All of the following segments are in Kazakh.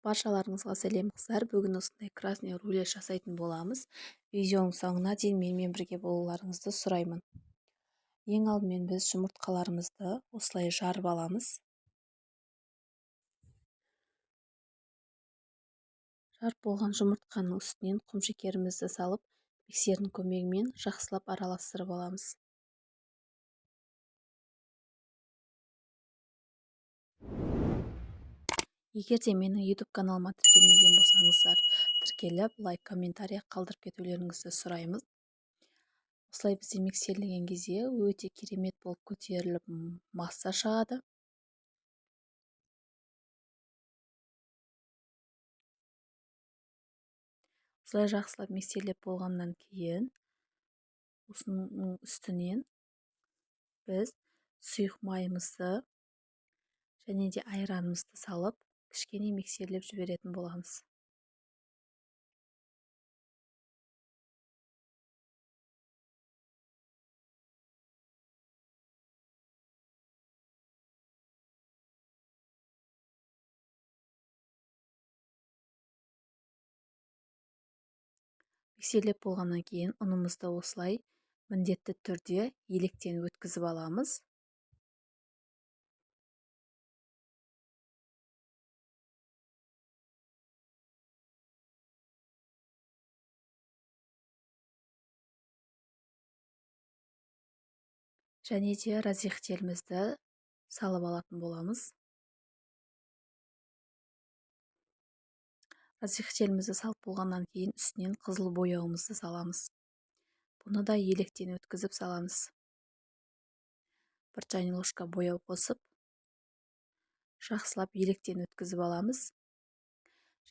Баршаларыңызға сәлем қыздар. Бүгін осындай красный рулет жасайтын боламыз. Видеоның соңына дейін менімен бірге болуларыңызды сұраймын. Ең алдымен біз жұмыртқаларымызды осылай жарып аламыз. Жарып болған жұмыртқаның үстінен құмшекерімізді салып, миксердің көмегімен жақсылап араластырып аламыз. Егер де менің YouTube каналыма тіркелмеген болсаңыздар, тіркеліп, лайк, комментарий қалдырып кетулеріңізді сұраймыз. Осылай бізде миксерлеген кезде өте керемет болып көтеріліп масса шығады. Осылай жақсылап миксерлеп болғаннан кейін, осының үстінен біз сұйық майымызды және де айранымызды салып, кішкене миксерлеп жіберетін боламыз. Миксерлеп болғаннан кейін ұнымызды осылай міндетті түрде електен өткізіп аламыз. Және де разъехтерімізді салып алатын боламыз. Разъехтерімізді салып болғаннан кейін үстінен қызыл бояуымызды саламыз. Бұны да електен өткізіп саламыз. Бір чайный ложка бояу қосып, жақсылап електен өткізіп аламыз.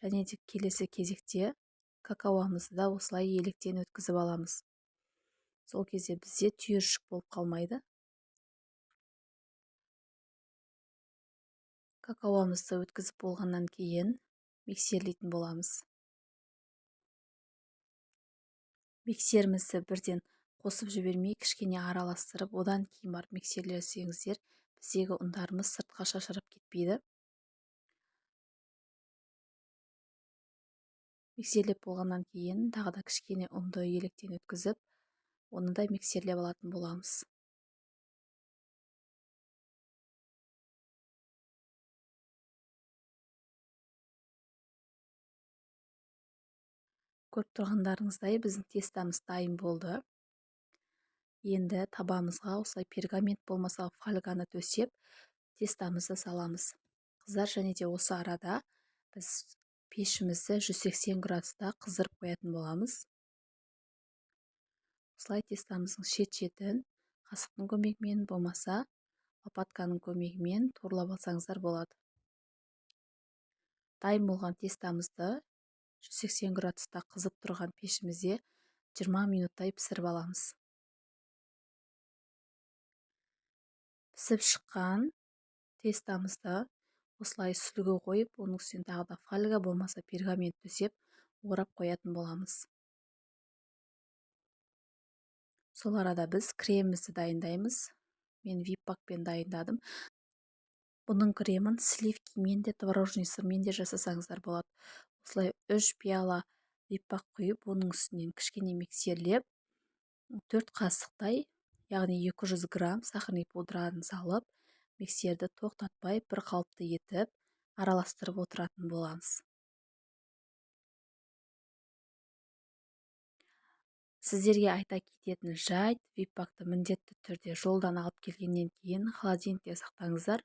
Және де келесі кезекте какаоымызды да осылай електен өткізіп аламыз. Сол кезде бізде түйіршік болып қалмайды. Какаоымызды өткізіп болғаннан кейін миксерлейтін боламыз. Миксерімізді бірден қосып жібермей, кішкене араластырып, одан кейін барып миксерлесеңіздер, біздегі ұндарымыз сыртқа шашырап кетпейді. Миксерлеп болғаннан кейін тағы да кішкене ұнды електен өткізіп, оны да миксерлеп алатын боламыз. Көріп тұрғандарыңыздай біздің тестамыз дайын болды. Енді табамызға осылай пергамент болмаса фольганы төсеп, тестамызды саламыз. Қыздар, және де осы арада біз пешімізді 180 градуста қыздырып қоятын боламыз. Осылай тестамыздың шет-шетін қасықтың көмегімен болмаса лопатканың көмегімен торлап алсаңыздар болады. Дайын болған тестамызды 180 градуста қызып тұрған пешімізде 20 минуттай пісіріп аламыз. Пісіп шыққан тестамызды осылай сүлгі қойып, оның үстіне тағы да фольга болмаса пергамент төсеп, орап қоятын боламыз. Сол арада біз кремімізді дайындаймыз. Мен виппакпен дайындадым. Бұның кремін сливкимен де, творожный сырмен де жасасаңыздар болады. Осылай 3 пиала виппак құйып, оның үстінен кішкене миксерлеп, 4 қасықтай, яғни 200 грамм сахарный пудраны салып, миксерді тоқтатпай бір қалыпты етіп, араластырып отыратын боламыз. Сіздерге айта кететін жайт, виппакты міндетті түрде жолдан алып келгеннен кейін холодильникте сақтаңыздар.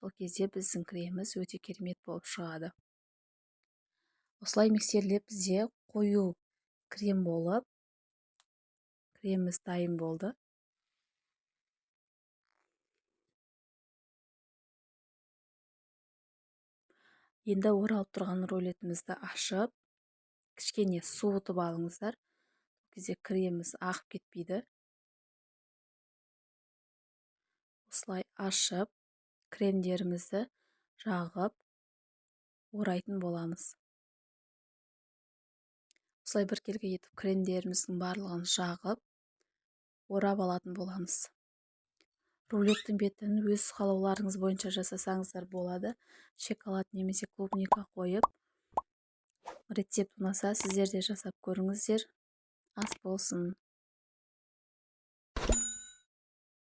Сол кезде біздің креміміз өте керемет болып шығады. Осылай миксерлеп бізде қою крем болып, креміміз дайын болды. Енді оралып тұрған рулетімізді ашып, кішкене суытып алыңыздар. Сол кезде креміміз ағып кетпейді. Осылай ашып, кремдерімізді жағып, орайтын боламыз. Осылай біркелкі етіп кремдеріміздің барлығын жағып, орап алатын боламыз. рулеттің бетін өз қалауларыңыз бойынша жасасаңыздар болады. Шоколад немесе клубника қойып, рецепт ұнаса сіздер де жасап көріңіздер. Ас болсын.